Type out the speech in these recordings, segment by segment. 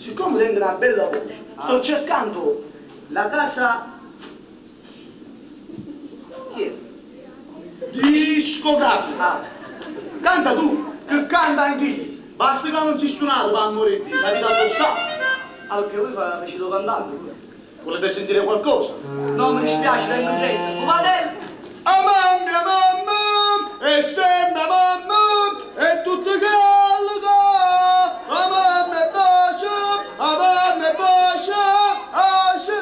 siccome tengo una bella voce, sto cercando la casa... Chi è? Discografica. Canta tu, che canta anch'io. Basta che non si stunato per morire, sai tanto sta. Ah, perché voi facete cantante? Volete sentire qualcosa? No, mi dispiace, tengo fretta. Cumatello! A mia mamma, e sempre mamma, e tutto caldo. A mamma e bacio, a mamma e bacio, asce.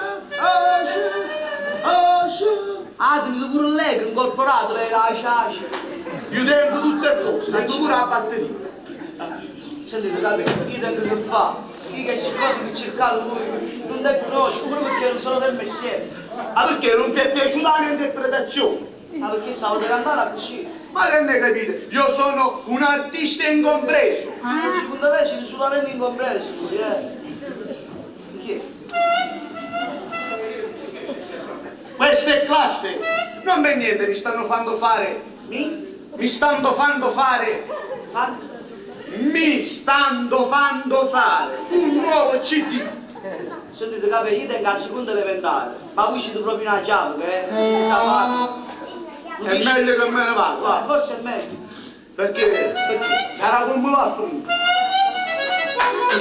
Ah, tenete pure lei che incorporato, lei la ciace. Io tengo tutte le cose, tengo pure la batteria. Sentite, capito? Io tengo che fa. Io che sono cose che cercate voi, non te conosco, pure perché non sono del mestiere. Ah, perché non ti è piaciuta la mia interpretazione? Ah, perché stavo di cantare così? Ma che ne capite? Io sono un artista incompreso. Secondo me siete assolutamente incompreso, Chi è? Questa è classe. Non per niente mi stanno facendo fare. Mi stanno facendo fare. Mi stanno facendo fare un nuovo CD. Sentite, capo, io tengo la seconda elementare, ma voi siete proprio una chiave, che sa fare. È meglio che me ne vado, va. Forse è meglio. Perché sarà come va a finire.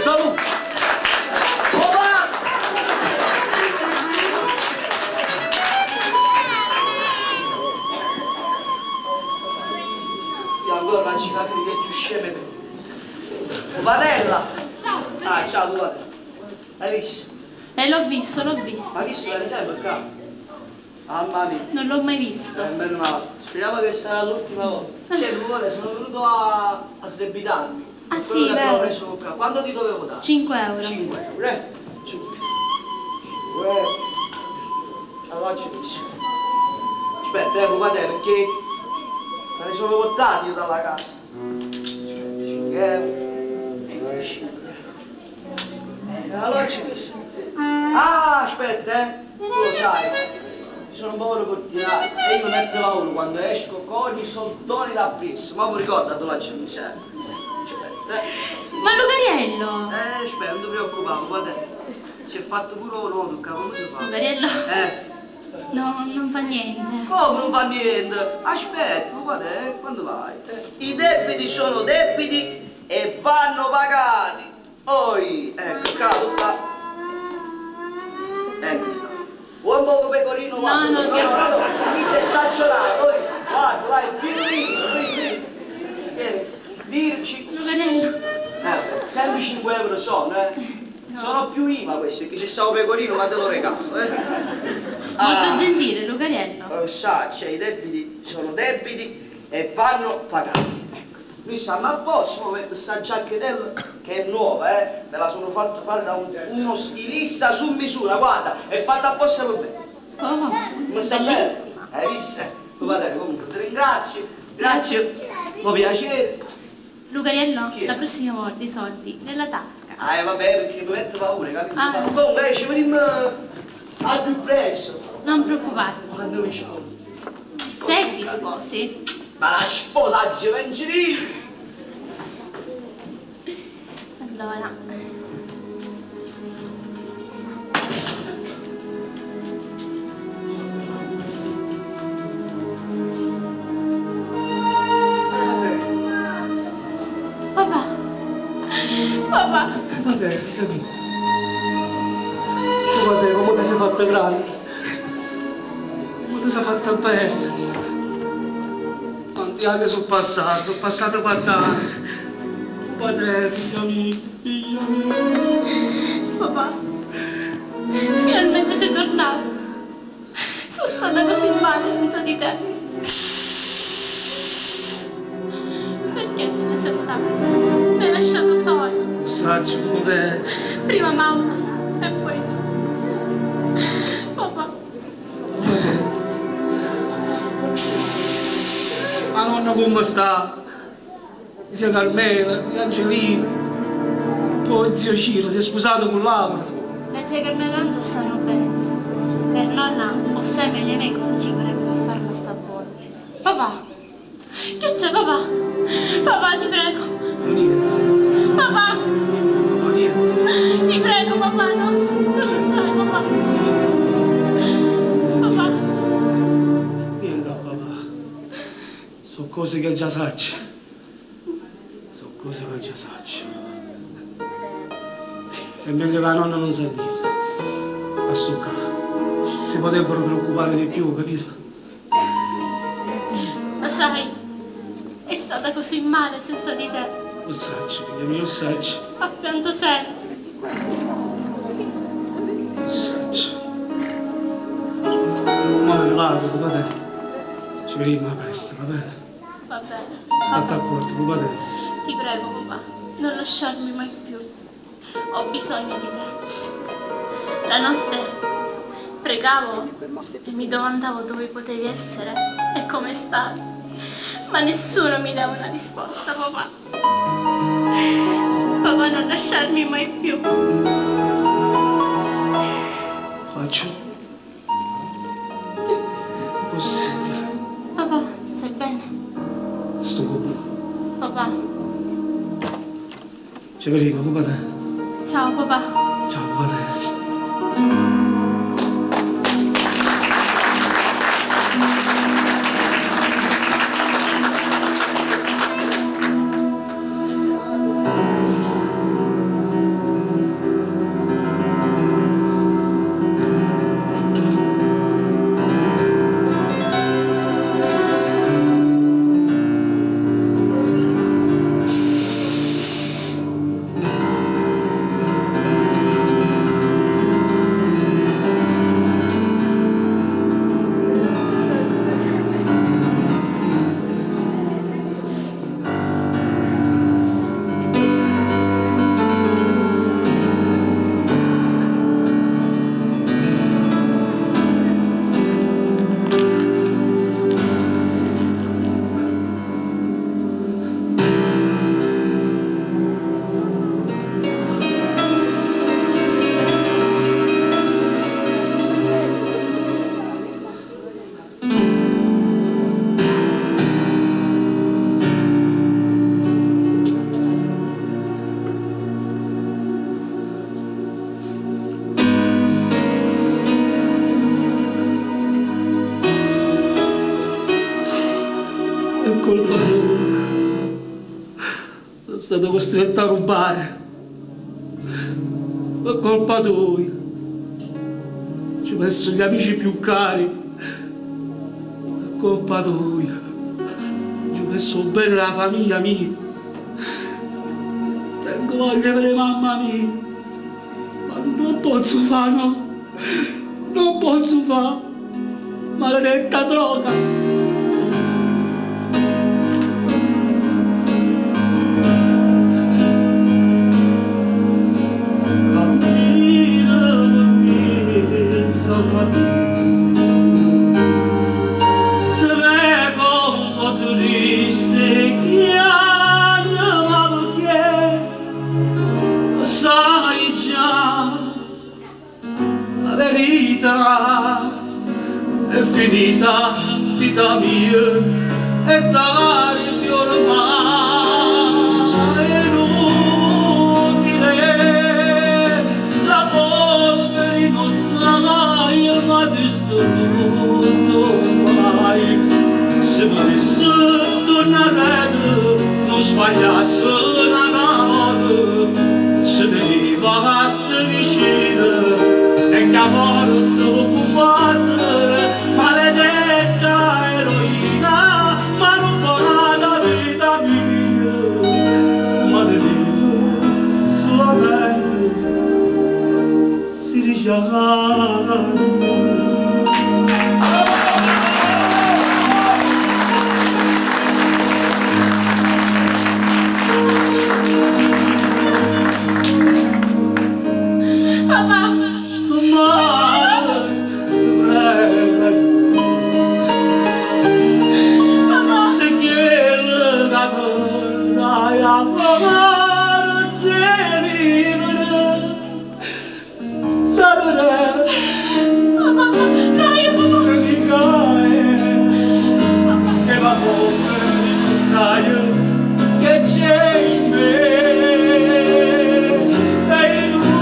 Saluto! Opa! Io ancora non ci capite che è più sceme me. Padella! Ciao! Ah, ciao, tu Padella. Hai visto? L'ho visto, l'ho visto. Ma visto che sempre qua? Mamma mia. Non l'ho mai visto. Meno male. Speriamo che sarà l'ultima volta. Cioè, sono venuto a sdebitarmi. Ah, Quello sì, che abbiamo vero. preso qua. Quanto ti dovevo dare? 5 euro. 5 euro, Su. 5 euro. Allora ci dici. Aspetta, guarda, perché me ne sono portati io dalla casa. Aspetta, 5 euro. 25 euro. Allora ci dici. Ah, aspetta, tu lo sai. Sono un povero portieraio e io non metto paura quando esco con i soldoni da presso. Ma mi ricorda dove c'è mi serve. Aspetta. Ma Lugariello! Aspetta, non ti preoccupare, guarda. Si è fatto pure un nodo, come si fa? Lugariello? No, non fa niente. Come non fa niente? Aspetta, guarda, quando vai? I debiti sono debiti e vanno pagati. Oi, ecco, cavolo. Ecco. Buon poco pecorino, guarda. No, Mi sei esagerato, guarda, vai, vieni. Dirci. Lugariello. Sempre 5 euro sono, No. Sono più IVA questi, che c'è stato pecorino, ma te lo regalo, Molto gentile, Lugariello. Sa, cioè i debiti sono debiti e vanno pagati. Lui sta a posto, mi metto sta giacchettella che è nuova, me la sono fatto fare da uno stilista su misura, guarda, è fatta apposta per me. Oh, Mi sta bene? bellissima. Hai visto? Va bene, comunque, ti ringrazio, grazie, mi piacere. Lugariello, Chi è? la prossima volta i soldi nella tasca. Vabbè, perché mi mette paura, capito? Ah. Comunque, ci vediamo al più presto. Non preoccuparti. Quando mi sposi. Se ti sposi. Ma la sposa ci vengi lì! Allora. Papà. Papà. Vabbè, capito. Guarda, come ti sei fatta grande. Come ti sei fatta bene. Quanti anni sono passati 4 anni. Guarda, figlio mio. Papà. Finalmente sei tornato. Sono stata così male senza di te. Perché ti sei separato? Mi hai lasciato solo. Saggio come te. Prima mamma e poi tu. Papà. Ma nonna come sta? Zia Carmela, zia Angelina, poi zio Ciro, si è sposato con Laura. Le tue Carmelanzo stanno bene. Per nonna ho sempre gli miei cosa ci vorrebbe per fare questa bolla. Papà! Che c'è papà? Papà ti prego! Niente. Papà! Niente. Ti cose che già sacci. Sono cose che già sacci. E mentre la nonna non sa niente, a sto caso, si potrebbero preoccupare di più, capito? Ma sai, è stata così male senza di te. Lo sacci, figlio mio, lo sacci. Ha pianto sempre. Lo sacci. Ma me ne vado, papà. Ci vediamo presto, va bene? Va bene. State accorti, papà. Ti prego, papà, non lasciarmi mai più. Ho bisogno di te. La notte pregavo e mi domandavo dove potevi essere e come stavi. Ma nessuno mi dava una risposta, papà. Papà, non lasciarmi mai più. Faccio possibile. Papà, stai bene? Sto con Papà. ci vediamo, papà. Ciao, papà. Ciao, papà. È colpa tua. Sono stato costretto a rubare. È colpa tua. Ci ho messo gli amici più cari. È colpa tua. Ci ho messo bene la famiglia mia. Tengo voglia per mamma mia. Ma non posso fare, no. Non posso fare. Maledetta droga. È finita vita mia e tardi ormai è inutile la polvere non sa mai ma distrutto mai se volesse tornare non sbagliasse la notte se veniva fatta vicina e che forza occupata maledetta eroina ma non fa la vita mia ma solamente si richiama